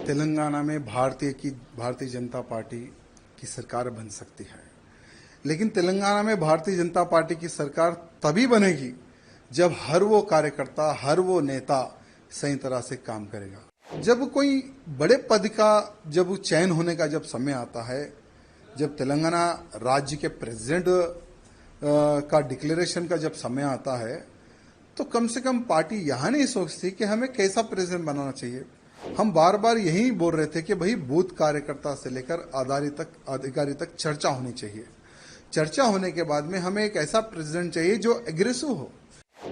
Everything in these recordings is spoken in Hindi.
तेलंगाना में भारतीय जनता पार्टी की सरकार बन सकती है। लेकिन तेलंगाना में भारतीय जनता पार्टी की सरकार तभी बनेगी जब हर वो कार्यकर्ता, हर वो नेता सही तरह से काम करेगा। जब कोई बड़े पद का जब चयन होने का जब समय आता है, जब तेलंगाना राज्य के प्रेसिडेंट का डिक्लेरेशन का जब समय आता है, तो कम से कम पार्टी यहाँ नहीं सोचती कि हमें कैसा प्रेसिडेंट बनाना चाहिए। हम बार बार यही बोल रहे थे कि भाई बूथ कार्यकर्ता से लेकर अधिकारी तक चर्चा होनी चाहिए। चर्चा होने के बाद में हमें एक ऐसा प्रेसिडेंट चाहिए जो एग्रेसिव हो।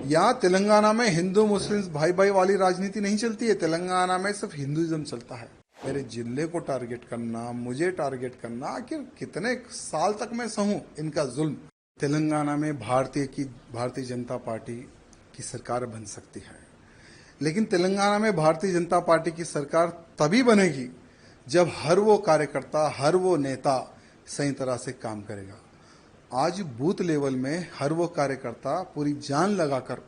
यहाँ तेलंगाना में हिंदू मुस्लिम भाई भाई वाली राजनीति नहीं चलती है। तेलंगाना में सिर्फ हिंदुइज्म चलता है। मेरे जिले को टारगेट करना, मुझे टारगेट करना, आखिर कितने साल तक मैं सहूं इनका जुल्म। तेलंगाना में भारतीय जनता पार्टी की सरकार बन सकती है। लेकिन तेलंगाना में भारतीय जनता पार्टी की सरकार तभी बनेगी जब हर वो कार्यकर्ता, हर वो नेता सही तरह से काम करेगा। आज बूथ लेवल में हर वो कार्यकर्ता पूरी जान लगाकर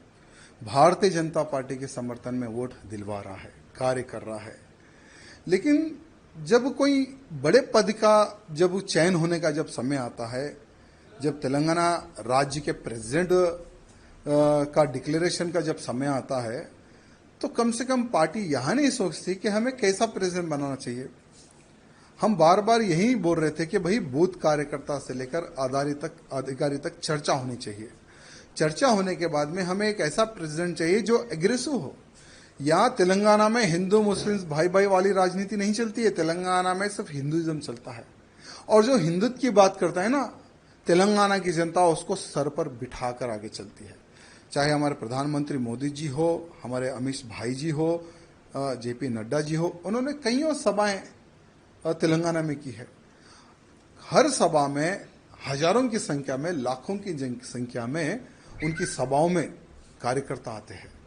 भारतीय जनता पार्टी के समर्थन में वोट दिलवा रहा है, कार्य कर रहा है। लेकिन जब कोई बड़े पद का जब चयन होने का जब समय आता है, जब तेलंगाना राज्य के प्रेसिडेंट का डिक्लेरेशन का जब समय आता है, तो कम से कम पार्टी यहाँ नहीं सोचती कि हमें कैसा प्रेसिडेंट बनाना चाहिए। हम बार बार यही बोल रहे थे कि भाई बूथ कार्यकर्ता से लेकर अधिकारी तक चर्चा होनी चाहिए। चर्चा होने के बाद में हमें एक ऐसा प्रेसिडेंट चाहिए जो एग्रेसिव हो। यहाँ तेलंगाना में हिंदू मुस्लिम भाई भाई वाली राजनीति नहीं चलती है। तेलंगाना में सिर्फ हिंदुइज्म चलता है। और जो हिंदुत्व की बात करता है ना, तेलंगाना की जनता उसको सर पर बिठाकर आगे चलती है। चाहे हमारे प्रधानमंत्री मोदी जी हो, हमारे अमित भाई जी हो, जेपी नड्डा जी हो, उन्होंने कईयों सभाएं तेलंगाना में की है। हर सभा में हजारों की संख्या में, लाखों की संख्या में उनकी सभाओं में कार्यकर्ता आते हैं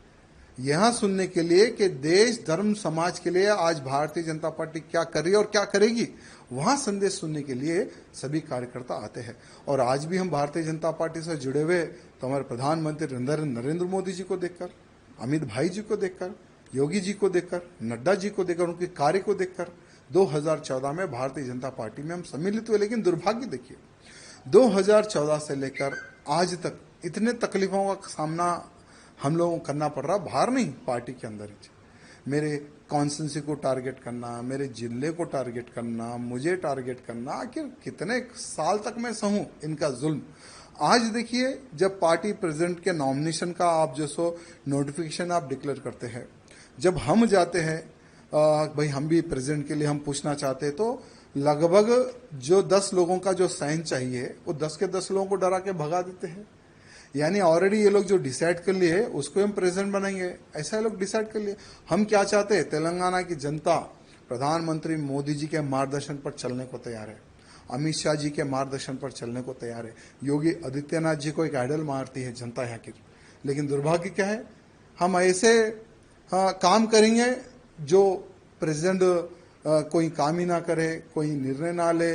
यहां सुनने के लिए कि देश धर्म समाज के लिए आज भारतीय जनता पार्टी क्या कर रही है और क्या करेगी। वहां संदेश सुनने के लिए सभी कार्यकर्ता आते हैं। और आज भी हम भारतीय जनता पार्टी से जुड़े हुए तो हमारे प्रधानमंत्री नरेंद्र मोदी जी को देखकर, अमित भाई जी को देखकर, योगी जी को देखकर, नड्डा जी को देखकर, उनके कार्य को देखकर 2014 में भारतीय जनता पार्टी में हम सम्मिलित हुए। लेकिन दुर्भाग्य देखिए, 2014 से लेकर आज तक इतने तकलीफों का सामना हम लोगों को करना पड़ रहा, बाहर नहीं, पार्टी के अंदर ही। मेरे कॉन्स्टिट्यूंसी को टारगेट करना, मेरे जिले को टारगेट करना, मुझे टारगेट करना, आखिर कितने साल तक मैं सहूं इनका जुल्म। आज देखिए, जब पार्टी प्रेसिडेंट के नॉमिनेशन का आप जो सो नोटिफिकेशन आप डिक्लेयर करते हैं, जब हम जाते हैं भाई हम भी प्रेसिडेंट के लिए हम पूछना चाहते हैं, तो लगभग जो 10 लोगों का जो साइन चाहिए वो 10 के 10 लोगों को डरा के भगा देते हैं। यानी ऑलरेडी ये लोग जो डिसाइड कर लिए उसको हम प्रेसिडेंट बनाएंगे, ऐसा ये लोग डिसाइड कर लिए। हम क्या चाहते हैं? तेलंगाना की जनता प्रधानमंत्री मोदी जी के मार्गदर्शन पर चलने को तैयार है, अमित शाह जी के मार्गदर्शन पर चलने को तैयार है। योगी आदित्यनाथ जी को एक आइडल मारती है जनता यहाँ की। लेकिन दुर्भाग्य क्या है, हम ऐसे काम करेंगे जो प्रेसिडेंट कोई काम ही ना करे, कोई निर्णय ना ले।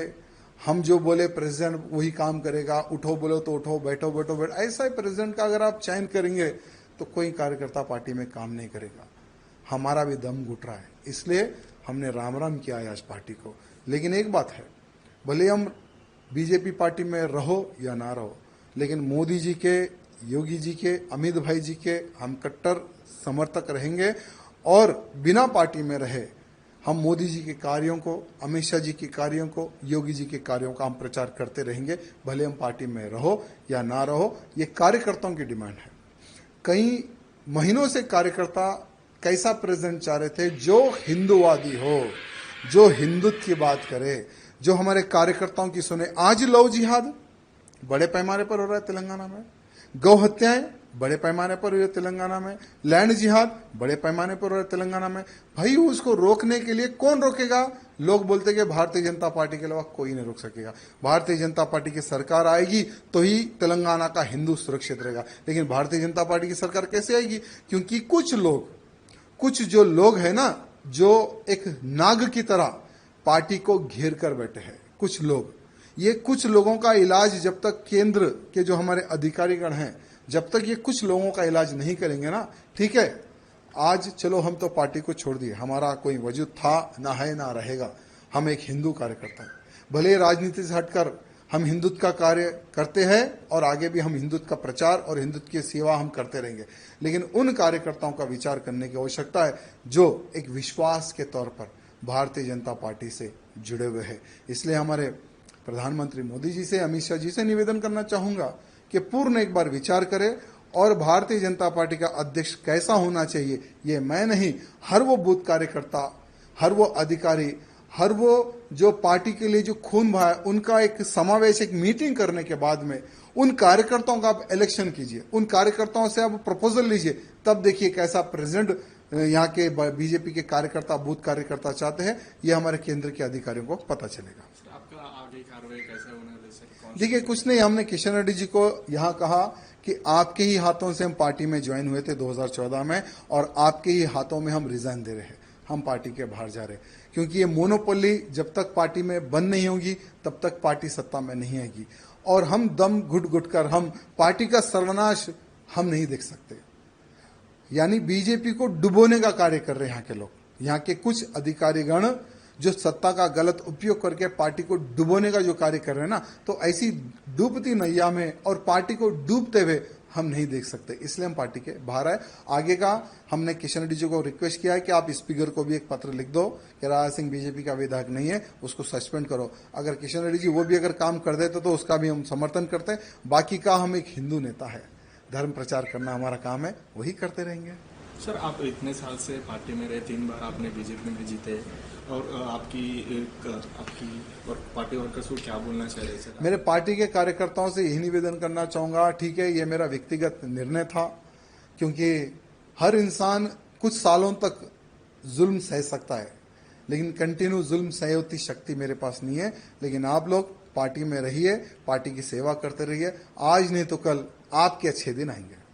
हम जो बोले प्रेसिडेंट वही काम करेगा, उठो बोलो तो उठो, बैठो बैठो बैठो। ऐसा ही प्रेसिडेंट का अगर आप चयन करेंगे तो कोई कार्यकर्ता पार्टी में काम नहीं करेगा। हमारा भी दम घुट रहा है, इसलिए हमने राम राम किया है आज पार्टी को। लेकिन एक बात है, भले हम बीजेपी पार्टी में रहो या ना रहो, लेकिन मोदी जी के, योगी जी के, अमित भाई जी के हम कट्टर समर्थक रहेंगे। और बिना पार्टी में रहे हम मोदी जी के कार्यों को, अमित शाह जी के कार्यों को, योगी जी के कार्यों का हम प्रचार करते रहेंगे, भले हम पार्टी में रहो या ना रहो। ये कार्यकर्ताओं की डिमांड है। कई महीनों से कार्यकर्ता कैसा प्रेसिडेंट चाह रहे थे जो हिंदूवादी हो, जो हिंदुत्व की बात करे, जो हमारे कार्यकर्ताओं की सुने। आज लव जिहाद बड़े पैमाने पर हो रहा है तेलंगाना में, गौ हत्याएं बड़े पैमाने पर हुई है तेलंगाना में, लैंड जिहाद बड़े पैमाने पर हो रहा है तेलंगाना में। भाई उसको रोकने के लिए कौन रोकेगा? लोग बोलते कि भारतीय जनता पार्टी के अलावा कोई नहीं रोक सकेगा। भारतीय जनता पार्टी की सरकार आएगी तो ही तेलंगाना का हिंदू सुरक्षित रहेगा। लेकिन भारतीय जनता पार्टी की सरकार कैसे आएगी? क्योंकि कुछ जो लोग हैं ना, जो एक नाग की तरह पार्टी को घेर कर बैठे हैं, कुछ लोग। ये कुछ लोगों का इलाज जब तक केंद्र के जो हमारे अधिकारीगण हैं, जब तक ये कुछ लोगों का इलाज नहीं करेंगे ना, ठीक है, आज चलो हम तो पार्टी को छोड़ दिए, हमारा कोई वजूद था ना है ना रहेगा, हम एक हिंदू कार्यकर्ता हैं। भले राजनीति से हटकर हम हिंदुत्व का कार्य करते हैं और आगे भी हम हिंदुत्व का प्रचार और हिंदुत्व की सेवा हम करते रहेंगे, लेकिन उन कार्यकर्ताओं का विचार करने की आवश्यकता है जो एक विश्वास के तौर पर भारतीय जनता पार्टी से जुड़े हुए हैं। इसलिए हमारे प्रधानमंत्री मोदी जी से, अमित शाह जी से निवेदन करना चाहूंगा कि पूर्ण एक बार विचार करें और भारतीय जनता पार्टी का अध्यक्ष कैसा होना चाहिए ये मैं नहीं, हर वो बूथ कार्यकर्ता, हर वो अधिकारी, हर वो जो पार्टी के लिए जो खून बहा है, उनका एक समावेश, एक मीटिंग करने के बाद में उन कार्यकर्ताओं का आप इलेक्शन कीजिए, उन कार्यकर्ताओं से आप प्रपोजल लीजिए, तब देखिए कैसा प्रेसिडेंट यहाँ के बीजेपी के कार्यकर्ता, बूथ कार्यकर्ता चाहते हैं, ये हमारे केंद्र के अधिकारियों को पता चलेगा। आपका आगे कार्रवाई कैसे होना है? देखिए कुछ नहीं, हमने किशन रेड्डी जी को यहाँ कहा कि आपके ही हाथों से हम पार्टी में ज्वाइन हुए थे 2014 में और आपके ही हाथों में हम रिजाइन दे रहे हैं, हम पार्टी के बाहर जा रहे हैं, क्योंकि ये मोनोपोली जब तक पार्टी में बंद नहीं होगी तब तक पार्टी सत्ता में नहीं आएगी और हम दम घुट घुट कर हम पार्टी का सर्वनाश हम नहीं देख सकते। यानी बीजेपी को डुबोने का कार्य कर रहे हैं यहाँ के लोग, यहाँ के कुछ अधिकारीगण जो सत्ता का गलत उपयोग करके पार्टी को डुबोने का जो कार्य कर रहे हैं ना, तो ऐसी डूबती नैया में और पार्टी को डूबते हुए हम नहीं देख सकते, इसलिए हम पार्टी के बाहर आए। आगे का हमने किशन रेड्डी जी को रिक्वेस्ट किया है कि आप स्पीकर को भी एक पत्र लिख दो कि राजा सिंह बीजेपी का विधायक नहीं है, उसको सस्पेंड करो। अगर किशन रेड्डी जी वो भी अगर काम कर देते तो उसका भी हम समर्थन करते हैं। बाकी का हम एक हिंदू नेता है, धर्म प्रचार करना हमारा काम है, वही करते रहेंगे। सर, आप इतने साल से पार्टी में रहे, 3 बार आपने बीजेपी में जीते और आपकी और पार्टी वर्कर्स को क्या बोलना चाह रहे सर? मेरे पार्टी के कार्यकर्ताओं से यही निवेदन करना चाहूंगा, ठीक है ये मेरा व्यक्तिगत निर्णय था, क्योंकि हर इंसान कुछ सालों तक जुल्म सह सकता है, लेकिन कंटिन्यू जुल्म सहे उतनी शक्ति मेरे पास नहीं है। लेकिन आप लोग पार्टी में रहिए, पार्टी की सेवा करते रहिए, आज नहीं तो कल आपके अच्छे दिन आएंगे।